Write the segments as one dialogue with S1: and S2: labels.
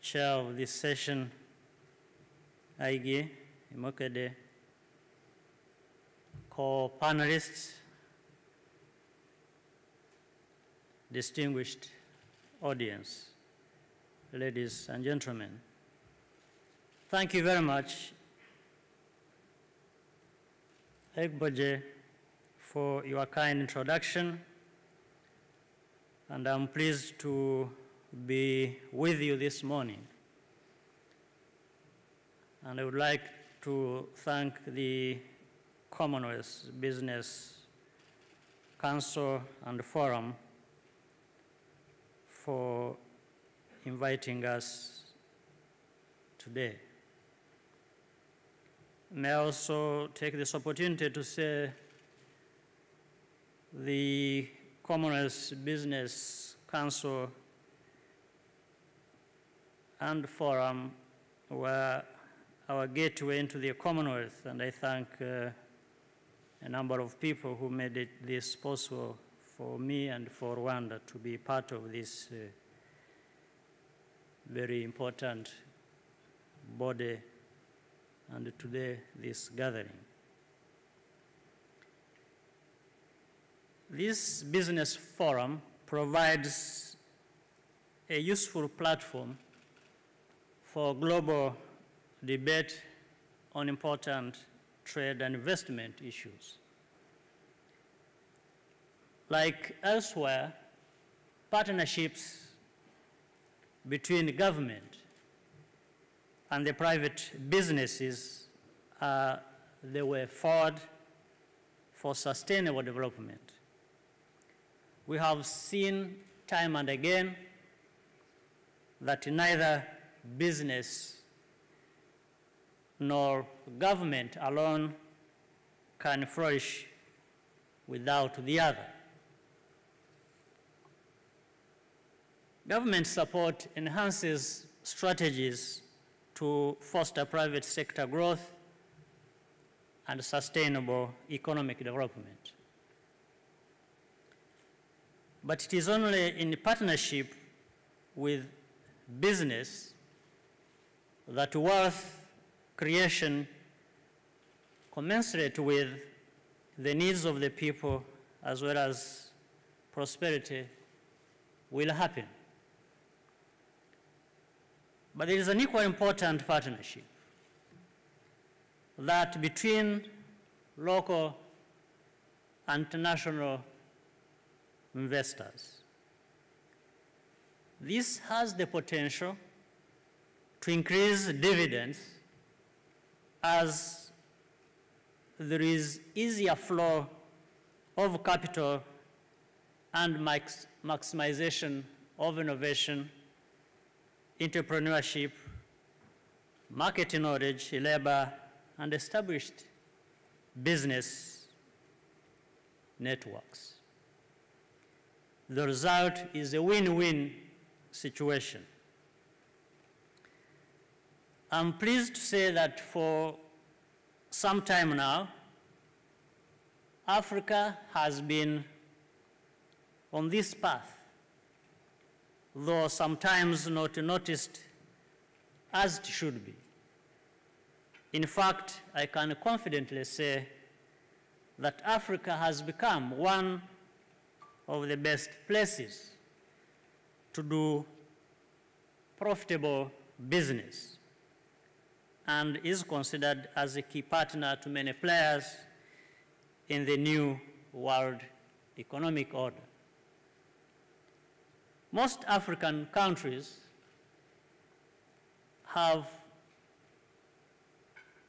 S1: chair of this session, Aigi Imokede, co-panelists, distinguished audience, ladies and gentlemen. Thank you very much, Egboje, for your kind introduction, and I'm pleased to be with you this morning. And I would like to thank the Commonwealth Business Council and Forum for inviting us today. May I also take this opportunity to say the Commonwealth Business Council and Forum were our gateway into the Commonwealth, and I thank a number of people who made this possible for me and for Rwanda to be part of this very important body, and today this gathering. This business forum provides a useful platform for global debate on important trade and investment issues. Like elsewhere, partnerships between government and the private businesses are the way forward for sustainable development. We have seen time and again that neither business nor government alone can flourish without the other. Government support enhances strategies to foster private sector growth and sustainable economic development. But it is only in partnership with business that wealth creation commensurate with the needs of the people as well as prosperity will happen. But there is an equally important partnership, that between local and international investors. This has the potential to increase dividends as there is easier flow of capital and maximization of innovation, entrepreneurship, market knowledge, labor, and established business networks. The result is a win-win situation. I'm pleased to say that for some time now, Africa has been on this path, though sometimes not noticed as it should be. In fact, I can confidently say that Africa has become one of the best places to do profitable business and is considered as a key partner to many players in the new world economic order. Most African countries have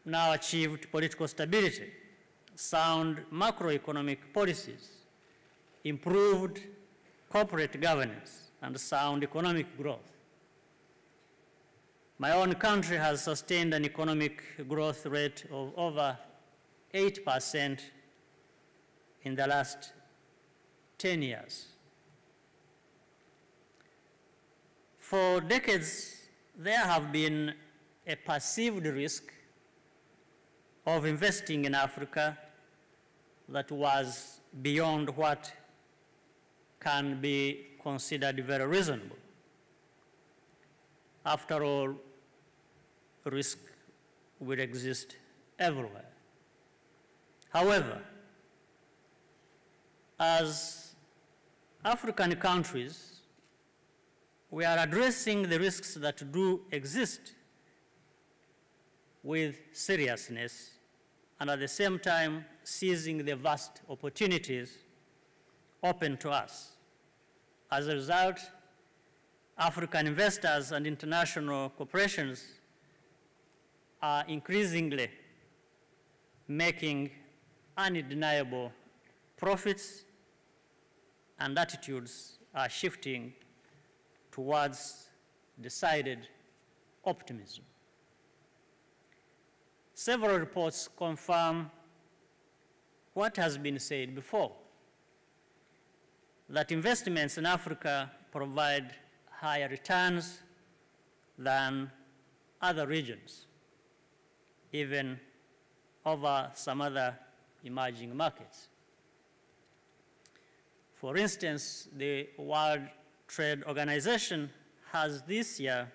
S1: now achieved political stability, sound macroeconomic policies, improved corporate governance, and sound economic growth. My own country has sustained an economic growth rate of over 8% in the last 10 years. For decades, there have been a perceived risk of investing in Africa that was beyond what can be considered very reasonable. After all, risk will exist everywhere. However, as African countries, we are addressing the risks that do exist with seriousness, and at the same time seizing the vast opportunities open to us. As a result, African investors and international corporations are increasingly making undeniable profits, and attitudes are shifting towards decided optimism. Several reports confirm what has been said before, that investments in Africa provide higher returns than other regions, even over some other emerging markets. For instance, the World Trade Organization has this year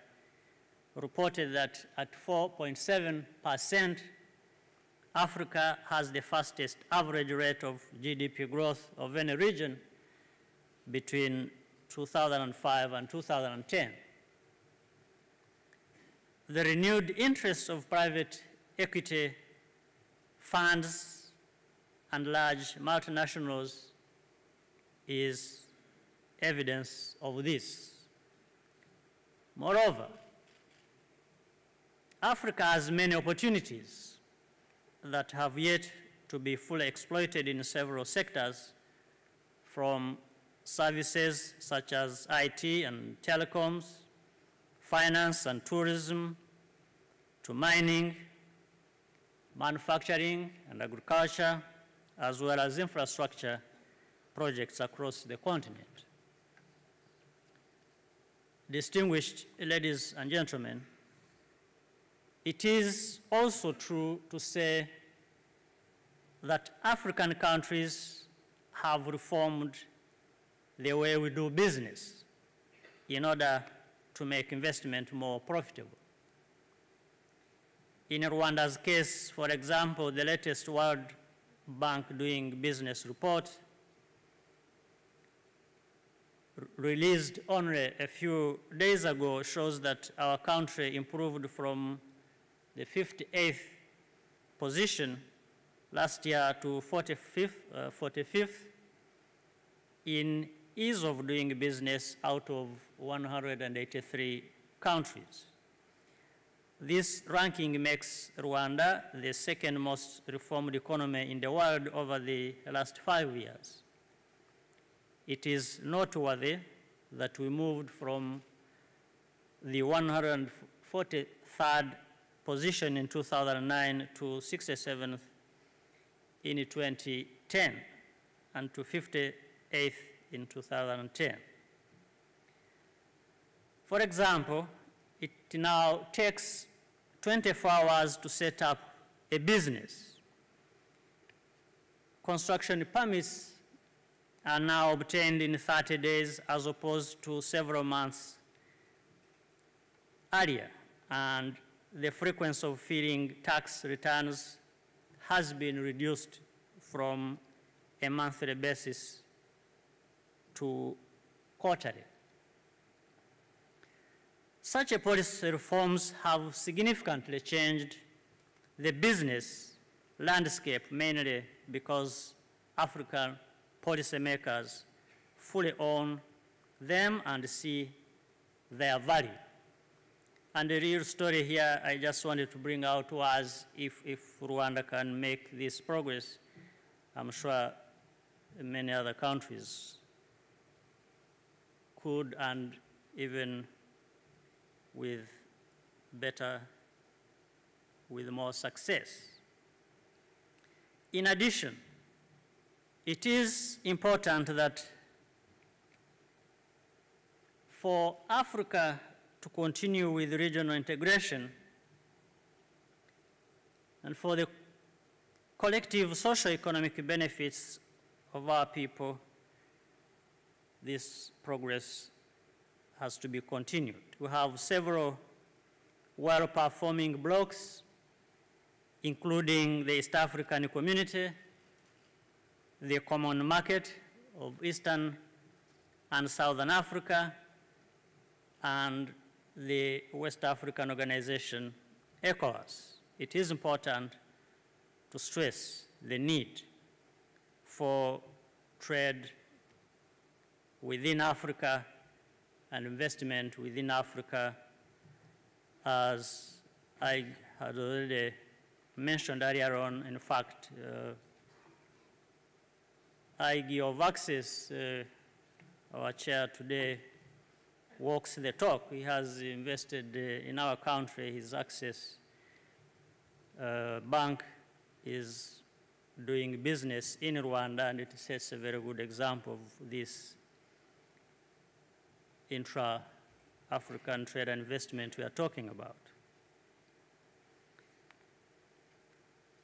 S1: reported that at 4.7%, Africa has the fastest average rate of GDP growth of any region between 2005 and 2010. The renewed interest of private equity funds and large multinationals is evidence of this. Moreover, Africa has many opportunities that have yet to be fully exploited in several sectors, from services such as IT and telecoms, finance and tourism, to mining, manufacturing and agriculture, as well as infrastructure projects across the continent. Distinguished ladies and gentlemen, it is also true to say that African countries have reformed the way we do business in order to make investment more profitable. In Rwanda's case, for example, the latest World Bank Doing Business report, released only a few days ago, shows that our country improved from the 58th position last year to 45th in ease of doing business out of 183 countries. This ranking makes Rwanda the second most reformed economy in the world over the last 5 years. It is noteworthy that we moved from the 143rd position in 2009 to 67th in 2010 and to 58th in 2010. For example, it now takes 24 hours to set up a business. Construction permits are now obtained in 30 days as opposed to several months earlier, and the frequency of filing tax returns has been reduced from a monthly basis to quarterly. Such a policy reforms have significantly changed the business landscape, mainly because African policymakers fully own them and see their value. And the real story here I just wanted to bring out was if Rwanda can make this progress, I'm sure many other countries could, and even with more success. In addition, it is important that for Africa to continue with regional integration and for the collective socio-economic benefits of our people, this progress has to be continued. We have several well-performing blocks, including the East African Community, the Common Market of Eastern and Southern Africa, and the West African Organization, ECOWAS. It is important to stress the need for trade within Africa and investment within Africa, as I had already mentioned earlier on. In fact, IG of Access, our chair today, walks the talk. He has invested in our country. His Access bank is doing business in Rwanda, and it sets a very good example of this intra-African trade and investment we are talking about.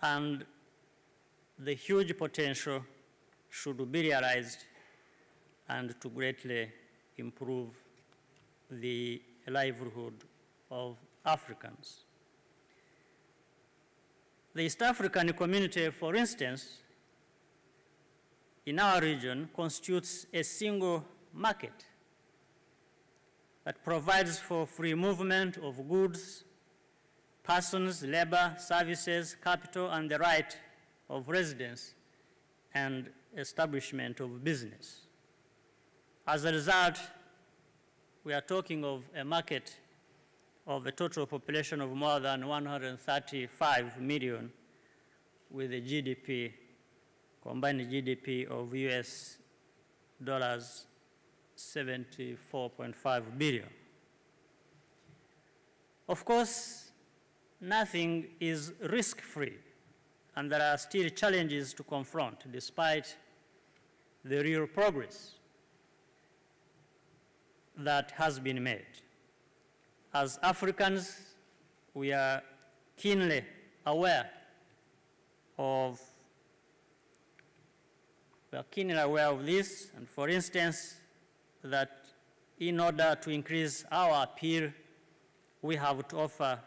S1: And the huge potential should be realized and to greatly improve the livelihood of Africans. The East African Community, for instance, in our region constitutes a single market that provides for free movement of goods, persons, labor, services, capital, and the right of residence and establishment of business. As a result, we are talking of a market of a total population of more than 135 million, with a GDP, combined GDP of US dollars 74.5 billion. Of course, nothing is risk-free, and there are still challenges to confront despite the real progress that has been made. As Africans, we are keenly aware of this, and for instance, that in order to increase our appeal, we have to offer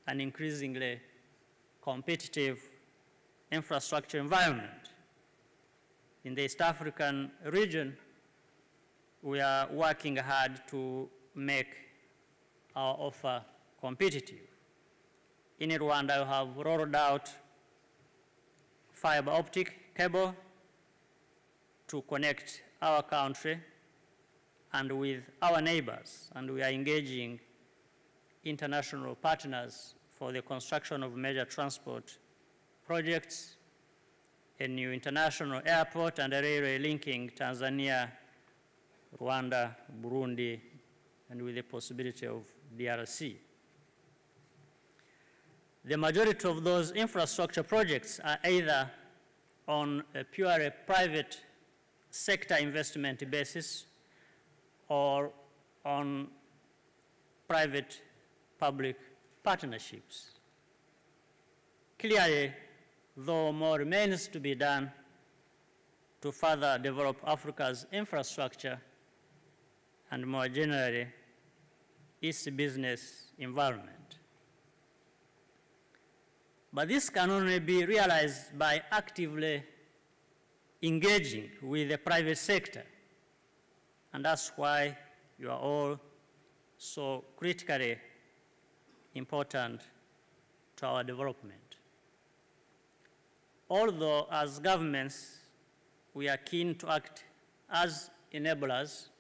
S1: an increasingly competitive infrastructure environment. In the East African region, we are working hard to make our offer competitive. In Rwanda, we have rolled out fiber optic cable to connect our country and with our neighbors, and we are engaging international partners for the construction of major transport projects, a new international airport, and a railway linking Tanzania, Rwanda, Burundi, and with the possibility of DRC. The majority of those infrastructure projects are either on a purely private sector investment basis or on private-public partnerships. Clearly, though more remains to be done to further develop Africa's infrastructure and more generally, its business environment. But this can only be realized by actively engaging with the private sector. And that's why you are all so critically important to our development. Although as governments, we are keen to act as enablers,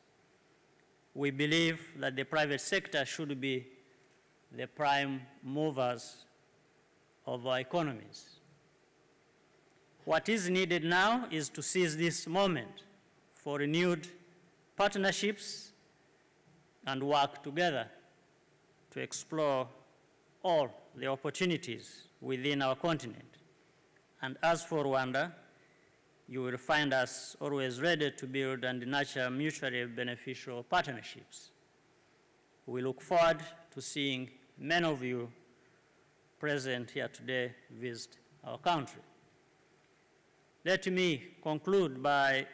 S1: we believe that the private sector should be the prime movers of our economies. What is needed now is to seize this moment for renewed partnerships and work together to explore all the opportunities within our continent. And as for Rwanda, you will find us always ready to build and nurture mutually beneficial partnerships. We look forward to seeing many of you present here today visit our country. Let me conclude by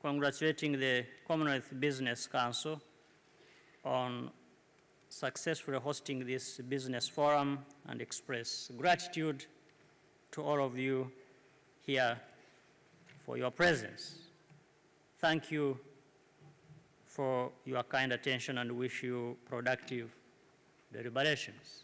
S1: congratulating the Commonwealth Business Council on successfully hosting this business forum and express gratitude to all of you here for your presence. Thank you for your kind attention and wish you productive deliberations.